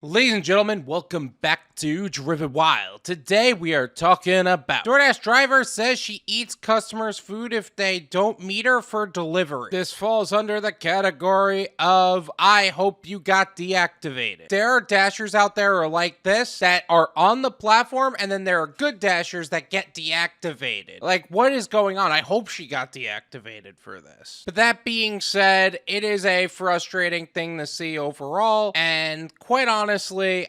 Ladies and gentlemen, welcome back to Driven Wild. Today we are talking about DoorDash driver says she eats customers' food if they don't meet her for delivery. This falls under the category of I hope you got deactivated. There are dashers out there who are like this that are on the platform, and then there are good dashers that get deactivated. Like, what is going on? I hope she got deactivated for this. But that being said, it is a frustrating thing to see overall, and quite honestly,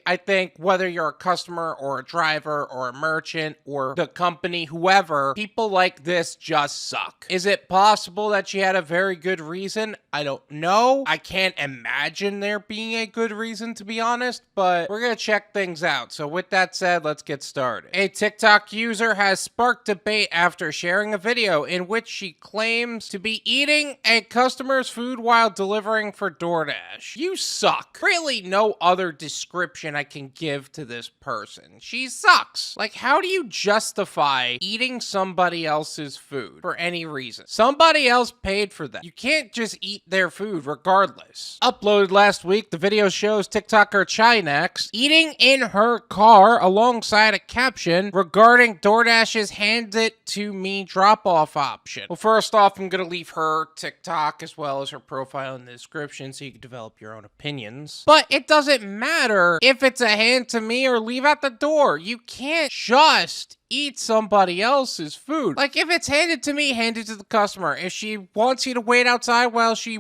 I think whether you're a customer or a driver or a merchant or the company, whoever, people like this just suck. Is it possible that she had a very good reason? I don't know. I can't imagine there being a good reason, to be honest, but we're gonna check things out. So with that said, let's get started. A TikTok user has sparked debate after sharing a video in which she claims to be eating a customer's food while delivering for DoorDash. You suck. Really, no other description I can give to this person. She sucks. Like, how do you justify eating somebody else's food for any reason? Somebody else paid for that. You can't just eat their food regardless. Uploaded last week, the video shows TikToker chiinax eating in her car alongside a caption regarding DoorDash's hand it to me drop-off option. Well, first off, I'm gonna leave her TikTok as well as her profile in the description so you can develop your own opinions. But it doesn't matter if it's a hand to me or leave at the door. You can't just eat somebody else's food. Like, if it's handed to me, hand it to the customer. If she wants you to wait outside while she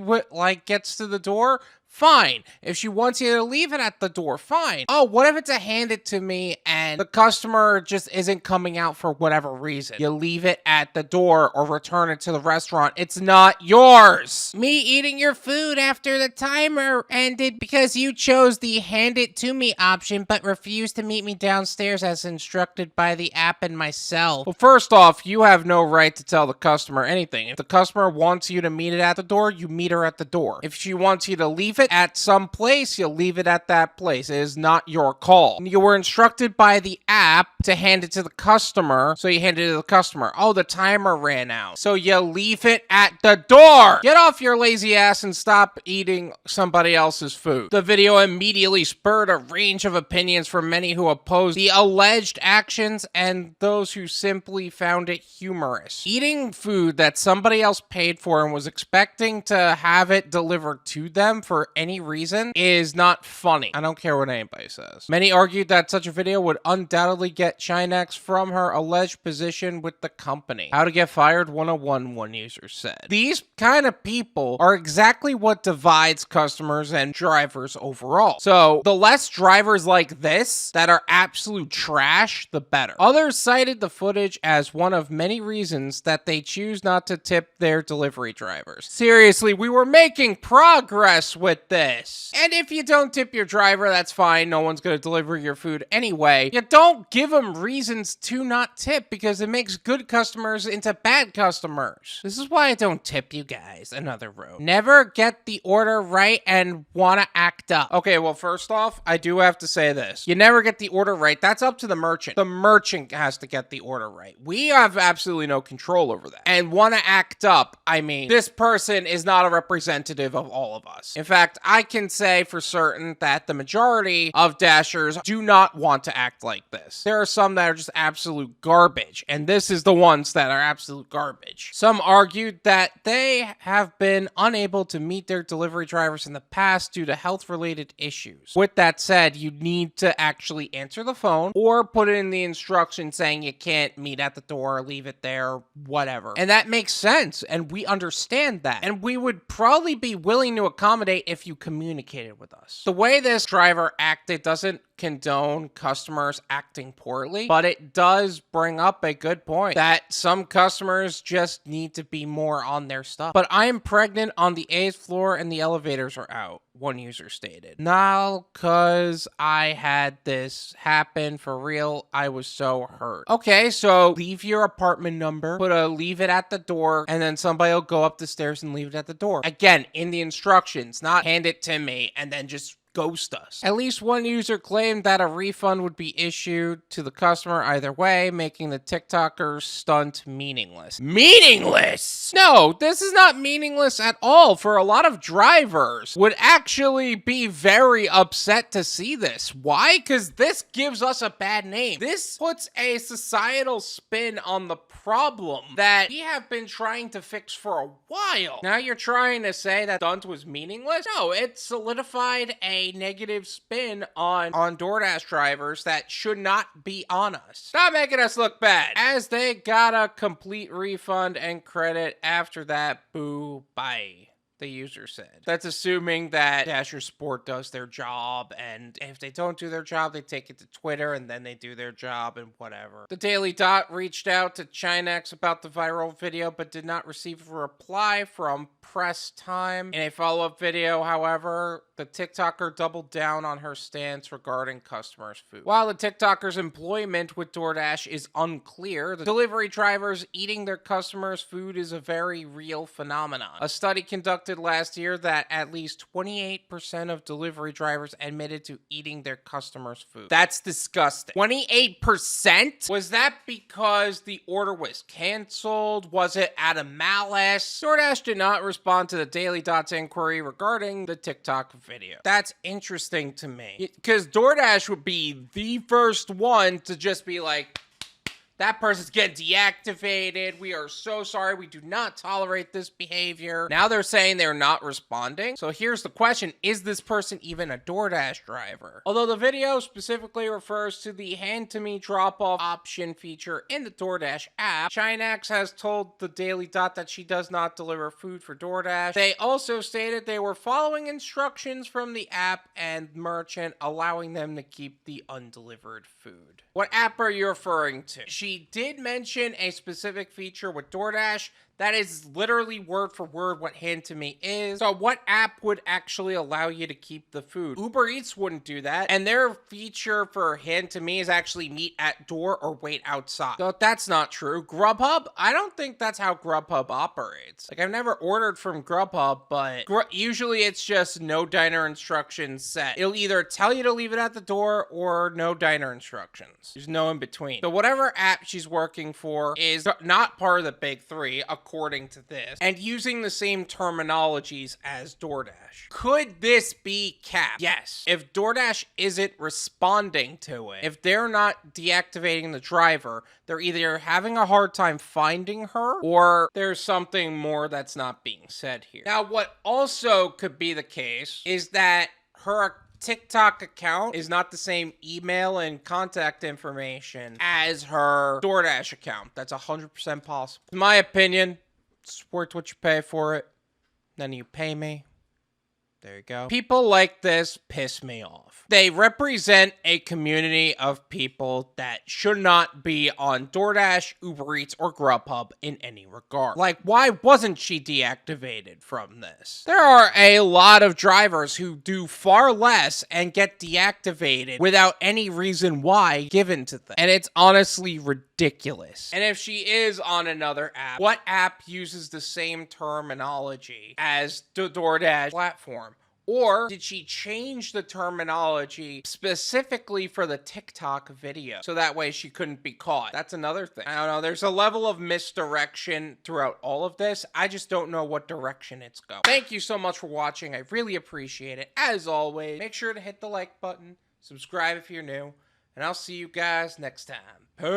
gets to the door, fine. If she wants you to leave it at the door, fine. Oh, what if it's a hand it to me and the customer just isn't coming out for whatever reason? You leave it at the door or return it to the restaurant. It's not yours. Me eating your food after the timer ended because you chose the hand it to me option but refused to meet me downstairs as instructed by the app and myself. Well, first off, you have no right to tell the customer anything. If the customer wants you to meet it at the door, you meet her at the door. If she wants you to leave it at some place, you'll leave it at that place. It is not your call. You were instructed by the app to hand it to the customer, so you hand it to the customer. Oh, the timer ran out, so you leave it at the door. Get off your lazy ass and stop eating somebody else's food. The video immediately spurred a range of opinions from many who opposed the alleged actions and those who simply found it humorous. Eating food that somebody else paid for and was expecting to have it delivered to them for any reason is not funny. I don't care what anybody says. Many argued that such a video would undoubtedly get chiinax from her alleged position with the company. How to get fired 101, one user said. These kind of people are exactly what divides customers and drivers overall. So the less drivers like this that are absolute trash, the better. Others cited the footage as one of many reasons that they choose not to tip their delivery drivers. Seriously, we were making progress with this. And if you don't tip your driver, that's fine. No one's going to deliver your food anyway. You don't give them reasons to not tip because it makes good customers into bad customers. This is why I don't tip you guys. Another rule. Never get the order right and want to act up. Okay, well, first off, I do have to say this. You never get the order right. That's up to the merchant. The merchant has to get the order right. We have absolutely no control over that. And want to act up, I mean, this person is not a representative of all of us. In fact, I can say for certain that the majority of dashers do not want to act like this. There are some that are just absolute garbage, and this is the ones that are absolute garbage. Some argued that they have been unable to meet their delivery drivers in the past due to health-related issues. With that said, you need to actually answer the phone or put it in the instructions saying you can't meet at the door, leave it there, whatever. And that makes sense, and we understand that. And we would probably be willing to accommodate if you communicated with us. The way this driver acted doesn't condone customers acting poorly, but it does bring up a good point that some customers just need to be more on their stuff. But I am pregnant on the 8th floor and the elevators are out, one user stated. Now, cause I had this happen for real, I was so hurt. Okay, so leave your apartment number, leave it at the door, and then somebody will go up the stairs and leave it at the door. Again, in the instructions, not hand it to me and then just ghost us. At least one user claimed that a refund would be issued to the customer either way, making the TikToker stunt meaningless. Meaningless? No, this is not meaningless at all. For a lot of drivers would actually be very upset to see this. Why? Because this gives us a bad name. This puts a societal spin on the problem that we have been trying to fix for a while. Now you're trying to say that stunt was meaningless? No, it solidified a negative spin on DoorDash drivers that should not be on us. Stop making us look bad. As they got a complete refund and credit after that, boo, bye. The user said. That's assuming that Dasher Sport does their job, and if they don't do their job, they take it to Twitter, and then they do their job, and whatever. The Daily Dot reached out to chiinax about the viral video, but did not receive a reply from press time. In a follow-up video, however, the TikToker doubled down on her stance regarding customers' food. While the TikToker's employment with DoorDash is unclear, the delivery drivers eating their customers' food is a very real phenomenon. A study conducted last year that at least 28% of delivery drivers admitted to eating their customers' food. That's disgusting. 28%? Was that because the order was canceled? Was it out of malice? DoorDash did not respond to the Daily Dot's inquiry regarding the TikTok video. That's interesting to me, because DoorDash would be the first one to just be like, that person's getting deactivated. We are so sorry. We do not tolerate this behavior. Now they're saying they're not responding. So here's the question. Is this person even a DoorDash driver? Although the video specifically refers to the hand-to-me drop-off option feature in the DoorDash app, chiinax has told the Daily Dot that she does not deliver food for DoorDash. They also stated they were following instructions from the app and merchant, allowing them to keep the undelivered food. What app are you referring to? She did mention a specific feature with DoorDash. That is literally word for word what hand-to-me is. So what app would actually allow you to keep the food? Uber Eats wouldn't do that. And their feature for hand-to-me is actually meet at door or wait outside. So that's not true. Grubhub? I don't think that's how Grubhub operates. Like, I've never ordered from Grubhub, but usually it's just no diner instructions set. It'll either tell you to leave it at the door or no diner instructions. There's no in between. So whatever app she's working for is not part of the big three, according to this, and using the same terminologies as DoorDash. Could this be cap? Yes. If DoorDash isn't responding to it, if they're not deactivating the driver, they're either having a hard time finding her or there's something more that's not being said here. Now, what also could be the case is that her TikTok account is not the same email and contact information as her DoorDash account. That's 100% possible. In my opinion, it's worth what you pay for it. Then you pay me. There you go. People like this piss me off. They represent a community of people that should not be on DoorDash, Uber Eats, or Grubhub in any regard. Like, why wasn't she deactivated from this? There are a lot of drivers who do far less and get deactivated without any reason why given to them. And it's honestly ridiculous. And if she is on another app, what app uses the same terminology as the DoorDash platform? Or did she change the terminology specifically for the TikTok video so that way she couldn't be caught? That's another thing. I don't know. There's a level of misdirection throughout all of this. I just don't know what direction it's going. Thank you so much for watching. I really appreciate it. As always, make sure to hit the like button, subscribe if you're new, and I'll see you guys next time. Peace!